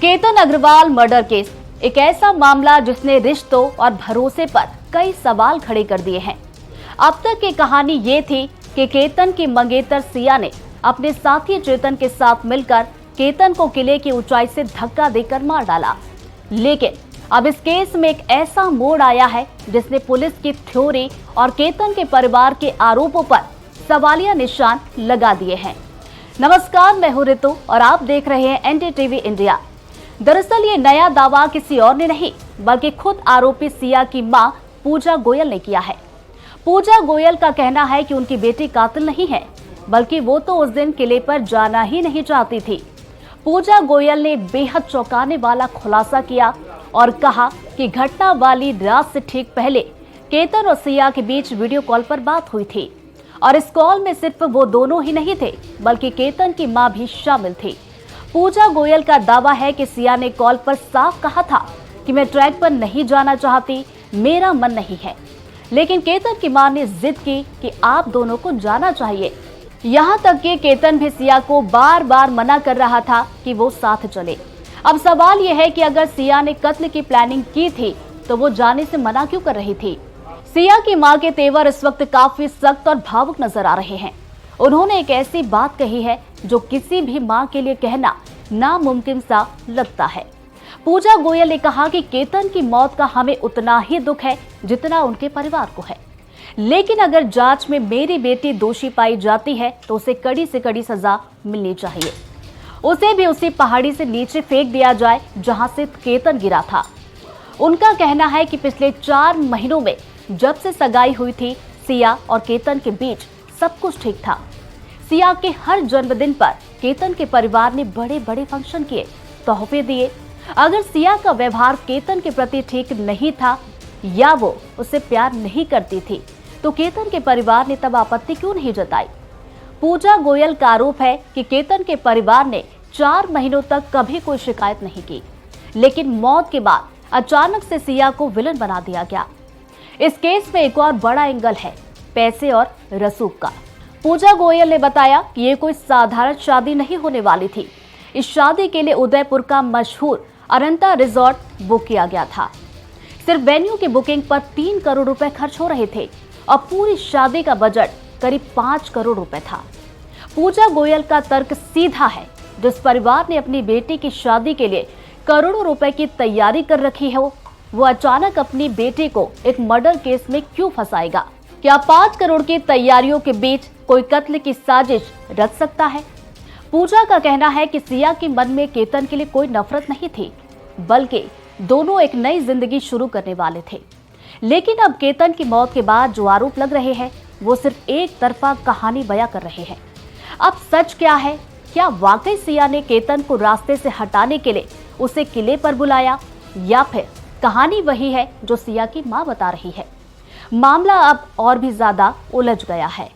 Ketan Agarwal murder case एक ऐसा मामला जिसने रिश्तों और भरोसे पर कई सवाल खड़े कर दिए हैं। अब तक की कहानी ये थी कि केतन की मंगेतर सिया ने अपने साथी चेतन के साथ मिलकर केतन को किले की ऊंचाई से धक्का देकर मार डाला। लेकिन अब इस केस में एक ऐसा मोड़ आया है जिसने पुलिस की थ्योरी और केतन के परिवार के आरोपों पर सवालिया निशान लगा दिए हैं। नमस्कार, मैं हूं रितु और आप देख रहे हैं एनडीटीवी इंडिया। दरअसल ये नया दावा किसी और ने नहीं बल्कि खुद आरोपी सिया की मां पूजा गोयल ने किया है। पूजा गोयल का कहना है कि उनकी बेटी कातिल नहीं है, बल्कि वो तो उस दिन किले पर जाना ही नहीं चाहती थी। पूजा गोयल ने बेहद चौंकाने वाला खुलासा किया और कहा कि घटना वाली रात से ठीक पहले केतन और सिया के बीच वीडियो कॉल पर बात हुई थी और इस कॉल में सिर्फ वो दोनों ही नहीं थे बल्कि केतन की मां भी शामिल थी। पूजा गोयल का दावा है कि सिया ने कॉल पर साफ कहा था कि मैं ट्रैक पर नहीं जाना चाहती, मेरा मन नहीं है। लेकिन केतन की मां ने जिद की कि आप दोनों को जाना चाहिए। यहाँ तक कि केतन भी सिया को बार बार मना कर रहा था कि वो साथ चले। अब सवाल यह है कि अगर सिया ने कत्ल की प्लानिंग की थी तो वो जाने से मना क्यों कर रही थी। सिया की मां के तेवर इस वक्त काफी सख्त और भावुक नजर आ रहे हैं। उन्होंने एक ऐसी बात कही है जो किसी भी मां के लिए कहना नामुमकिन सा लगता है। पूजा गोयल ने कहा कि केतन की मौत का हमें उतना ही दुख है जितना उनके परिवार को है, लेकिन अगर जांच में मेरी बेटी दोषी पाई जाती है तो उसे कड़ी से कड़ी सजा मिलनी चाहिए। उसे भी उसी पहाड़ी से नीचे फेंक दिया जाए जहां से केतन गिरा था। उनका कहना है कि पिछले 4 महीनों में जब से सगाई हुई थी, सिया और केतन के बीच सब कुछ ठीक था। सिया के हर जन्मदिन पर केतन के परिवार ने बड़े बड़े फंक्शन किए, तोहफे दिए। अगर सिया का व्यवहार केतन के प्रति ठीक नहीं था या वो उससे प्यार नहीं करती थी तो केतन के परिवार ने तब आपत्ति क्यों नहीं जताई। पूजा गोयल का आरोप है कि केतन के परिवार ने 4 महीनों तक कभी कोई शिकायत नहीं की, लेकिन मौत के बाद अचानक से सिया को विलन बना दिया गया। इस केस में एक और बड़ा एंगल है पैसे और रसूख का। पूजा गोयल ने बताया कि ये कोई साधारण शादी नहीं होने वाली थी। इस शादी के लिए उदयपुर का मशहूर अरंता रिजॉर्ट बुक किया गया था। सिर्फ वेन्यू की बुकिंग पर 3 करोड़ रुपए खर्च हो रहे थे और पूरी शादी का बजट करीब 5 करोड़ रुपए था। पूजा गोयल का तर्क सीधा है, जिस परिवार ने अपनी बेटी की शादी के लिए करोड़ों रुपए की तैयारी कर रखी है वो अचानक अपनी बेटी को एक मर्डर केस में क्यों फंसाएगा। क्या 5 करोड़ की तैयारियों के बीच कोई कत्ल की साजिश रच सकता है। पूजा का कहना है कि सिया के मन में केतन के लिए कोई नफरत नहीं थी, बल्कि दोनों एक नई जिंदगी शुरू करने वाले थे। लेकिन अब केतन की मौत के बाद जो आरोप लग रहे हैं वो सिर्फ एक तरफा कहानी बयां कर रहे हैं। अब सच क्या है? क्या वाकई सिया ने केतन को रास्ते से हटाने के लिए उसे किले पर बुलाया, या फिर कहानी वही है जो सिया की मां बता रही है। मामला अब और भी ज्यादा उलझ गया है।